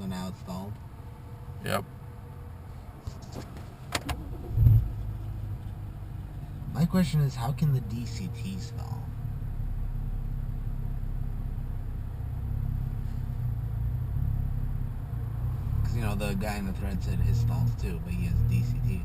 so now it's stalled. Yep. My question is, how can the DCT stall? Because, you know, the guy in the thread said his stalls too, but he has DCT.